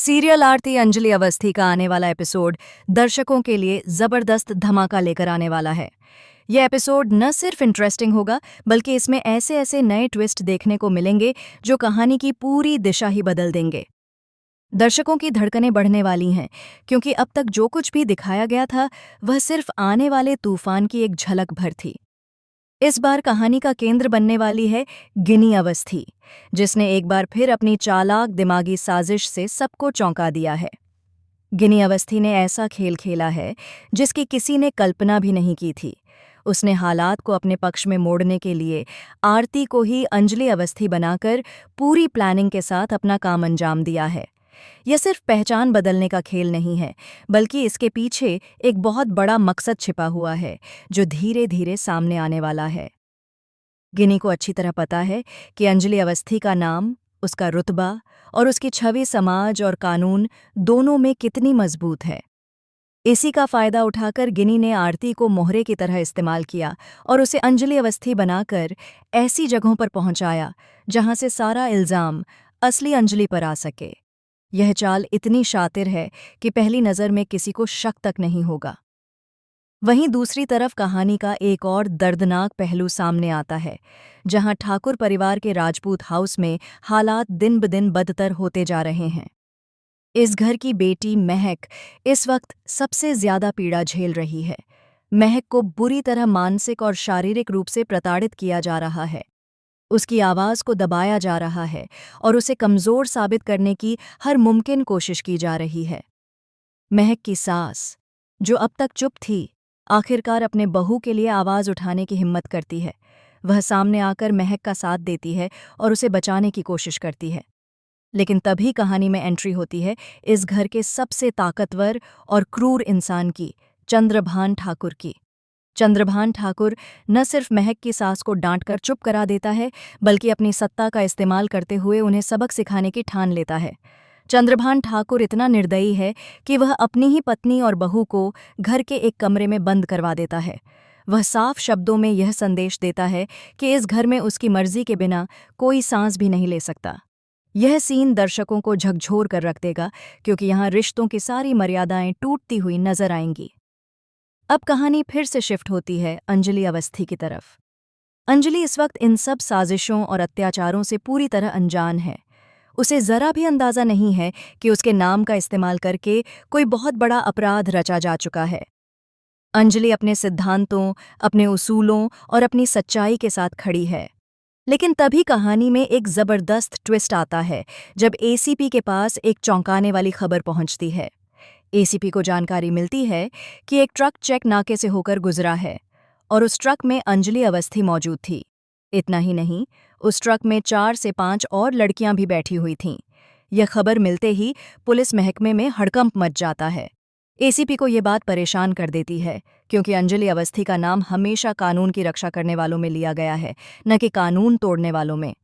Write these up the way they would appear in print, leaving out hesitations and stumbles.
Serial आरती अंजलि अवस्थी का आने वाला एपिसोड दर्शकों के लिए जबरदस्त धमाका लेकर आने वाला है। यह एपिसोड न सिर्फ इंटरेस्टिंग होगा बल्कि इसमें ऐसे ऐसे नए ट्विस्ट देखने को मिलेंगे जो कहानी की पूरी दिशा ही बदल देंगे। दर्शकों की धड़कनें बढ़ने वाली हैं क्योंकि अब तक जो कुछ भी दिखाया गया था वह सिर्फ आने वाले तूफान की एक झलक भर थी। इस बार कहानी का केंद्र बनने वाली है गिनी अवस्थी, जिसने एक बार फिर अपनी चालाक दिमागी साजिश से सबको चौंका दिया है। गिनी अवस्थी ने ऐसा खेल खेला है जिसकी किसी ने कल्पना भी नहीं की थी। उसने हालात को अपने पक्ष में मोड़ने के लिए आरती को ही अंजलि अवस्थी बनाकर पूरी प्लानिंग के साथ अपना काम अंजाम दिया है। यह सिर्फ पहचान बदलने का खेल नहीं है, बल्कि इसके पीछे एक बहुत बड़ा मकसद छिपा हुआ है जो धीरे धीरे सामने आने वाला है। गिनी को अच्छी तरह पता है कि अंजलि अवस्थी का नाम, उसका रुतबा और उसकी छवि समाज और कानून दोनों में कितनी मजबूत है। इसी का फायदा उठाकर गिनी ने आरती को मोहरे की तरह इस्तेमाल किया और उसे अंजलि अवस्थी बनाकर ऐसी जगहों पर पहुंचाया जहां से सारा इल्जाम असली अंजलि पर आ सके। यह चाल इतनी शातिर है कि पहली नज़र में किसी को शक तक नहीं होगा। वहीं दूसरी तरफ कहानी का एक और दर्दनाक पहलू सामने आता है, जहां ठाकुर परिवार के राजपूत हाउस में हालात दिन ब दिन बदतर होते जा रहे हैं। इस घर की बेटी महक इस वक्त सबसे ज्यादा पीड़ा झेल रही है। महक को बुरी तरह मानसिक और शारीरिक रूप से प्रताड़ित किया जा रहा है। उसकी आवाज़ को दबाया जा रहा है और उसे कमज़ोर साबित करने की हर मुमकिन कोशिश की जा रही है। महक की सास, जो अब तक चुप थी, आखिरकार अपने बहू के लिए आवाज़ उठाने की हिम्मत करती है। वह सामने आकर महक का साथ देती है और उसे बचाने की कोशिश करती है। लेकिन तभी कहानी में एंट्री होती है इस घर के सबसे ताकतवर और क्रूर इंसान की, चंद्रभान ठाकुर की। चंद्रभान ठाकुर न सिर्फ महक की सास को डांटकर चुप करा देता है, बल्कि अपनी सत्ता का इस्तेमाल करते हुए उन्हें सबक सिखाने की ठान लेता है। चंद्रभान ठाकुर इतना निर्दयी है कि वह अपनी ही पत्नी और बहू को घर के एक कमरे में बंद करवा देता है। वह साफ शब्दों में यह संदेश देता है कि इस घर में उसकी मर्जी के बिना कोई सांस भी नहीं ले सकता। यह सीन दर्शकों को झकझोर कर रख देगा, क्योंकि यहाँ रिश्तों की सारी मर्यादाएं टूटती हुई नजर आएंगी। अब कहानी फिर से शिफ्ट होती है अंजलि अवस्थी की तरफ। अंजलि इस वक्त इन सब साजिशों और अत्याचारों से पूरी तरह अनजान है। उसे जरा भी अंदाजा नहीं है कि उसके नाम का इस्तेमाल करके कोई बहुत बड़ा अपराध रचा जा चुका है। अंजलि अपने सिद्धांतों, अपने उसूलों और अपनी सच्चाई के साथ खड़ी है। लेकिन तभी कहानी में एक जबरदस्त ट्विस्ट आता है जब एसीपी के पास एक चौंकाने वाली खबर पहुंचती है। एसीपी को जानकारी मिलती है कि एक ट्रक चेक नाके से होकर गुजरा है और उस ट्रक में अंजलि अवस्थी मौजूद थी। इतना ही नहीं, उस ट्रक में 4 से 5 और लड़कियां भी बैठी हुई थीं। यह खबर मिलते ही पुलिस महकमे में हड़कंप मच जाता है। एसीपी को ये बात परेशान कर देती है, क्योंकि अंजलि अवस्थी का नाम हमेशा कानून की रक्षा करने वालों में लिया गया है, न कि कानून तोड़ने वालों में।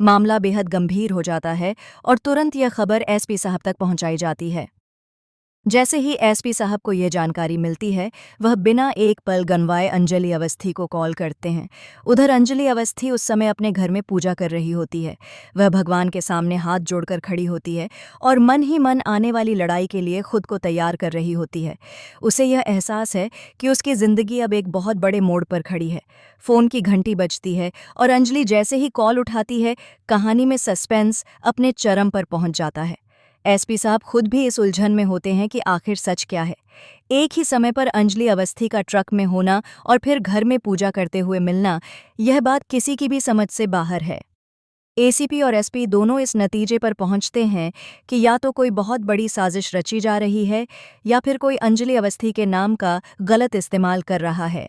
मामला बेहद गंभीर हो जाता है और तुरंत यह खबर एसपी साहब तक पहुंचाई जाती है। जैसे ही एसपी साहब को यह जानकारी मिलती है, वह बिना एक पल गंवाए अंजलि अवस्थी को कॉल करते हैं। उधर अंजलि अवस्थी उस समय अपने घर में पूजा कर रही होती है। वह भगवान के सामने हाथ जोड़कर खड़ी होती है और मन ही मन आने वाली लड़ाई के लिए खुद को तैयार कर रही होती है। उसे यह एहसास है कि उसकी जिंदगी अब एक बहुत बड़े मोड़ पर खड़ी है। फ़ोन की घंटी बजती है और अंजलि जैसे ही कॉल उठाती है, कहानी में सस्पेंस अपने चरम पर पहुंच जाता है। एसपी साहब खुद भी इस उलझन में होते हैं कि आखिर सच क्या है। एक ही समय पर अंजलि अवस्थी का ट्रक में होना और फिर घर में पूजा करते हुए मिलना, यह बात किसी की भी समझ से बाहर है। एसीपी और एसपी दोनों इस नतीजे पर पहुंचते हैं कि या तो कोई बहुत बड़ी साजिश रची जा रही है या फिर कोई अंजलि अवस्थी के नाम का गलत इस्तेमाल कर रहा है।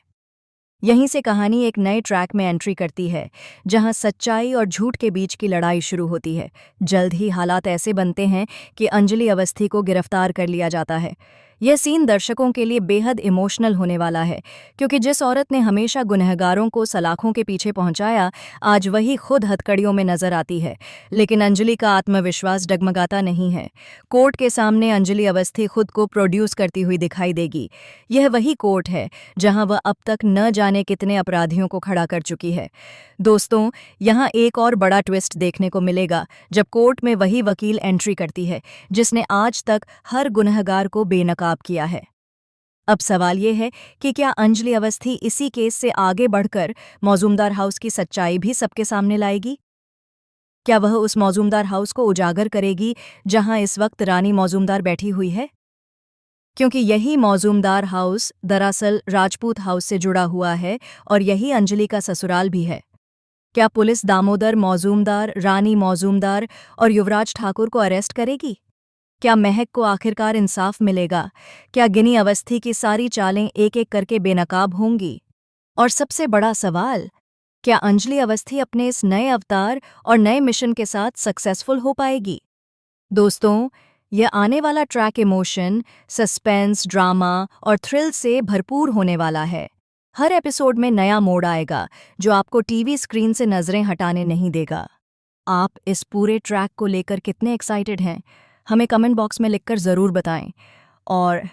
यहीं से कहानी एक नए ट्रैक में एंट्री करती है, जहां सच्चाई और झूठ के बीच की लड़ाई शुरू होती है। जल्द ही हालात ऐसे बनते हैं कि अंजलि अवस्थी को गिरफ्तार कर लिया जाता है। यह सीन दर्शकों के लिए बेहद इमोशनल होने वाला है, क्योंकि जिस औरत ने हमेशा गुनहगारों को सलाखों के पीछे पहुंचाया, आज वही खुद हथकड़ियों में नजर आती है। लेकिन अंजलि का आत्मविश्वास डगमगाता नहीं है। कोर्ट के सामने अंजलि अवस्थी खुद को प्रोड्यूस करती हुई दिखाई देगी। यह वही कोर्ट है जहां वह अब तक न जाने कितने अपराधियों को खड़ा कर चुकी है। दोस्तों, यहाँ एक और बड़ा ट्विस्ट देखने को मिलेगा जब कोर्ट में वही वकील एंट्री करती है जिसने आज तक हर गुनहगार को बेनकाब किया है। अब सवाल ये है कि क्या अंजलि अवस्थी इसी केस से आगे बढ़कर मौजूमदार हाउस की सच्चाई भी सबके सामने लाएगी? क्या वह उस मौजूमदार हाउस को उजागर करेगी जहां इस वक्त रानी मौजूमदार बैठी हुई है? क्योंकि यही मौजूमदार हाउस दरअसल राजपूत हाउस से जुड़ा हुआ है और यही अंजलि का ससुराल भी है। क्या पुलिस दामोदर मौजूमदार, रानी मौजूमदार और युवराज ठाकुर को अरेस्ट करेगी? क्या महक को आखिरकार इंसाफ मिलेगा? क्या गिनी अवस्थी की सारी चालें एक-एक करके बेनकाब होंगी? और सबसे बड़ा सवाल, क्या अंजलि अवस्थी अपने इस नए अवतार और नए मिशन के साथ सक्सेसफुल हो पाएगी? दोस्तों, यह आने वाला ट्रैक इमोशन, सस्पेंस, ड्रामा और थ्रिल से भरपूर होने वाला है। हर एपिसोड में नया मोड़ आएगा जो आपको टीवी स्क्रीन से नजरें हटाने नहीं देगा। आप इस पूरे ट्रैक को लेकर कितने एक्साइटेड हैं? हमें कमेंट बॉक्स में लिखकर ज़रूर बताएं। और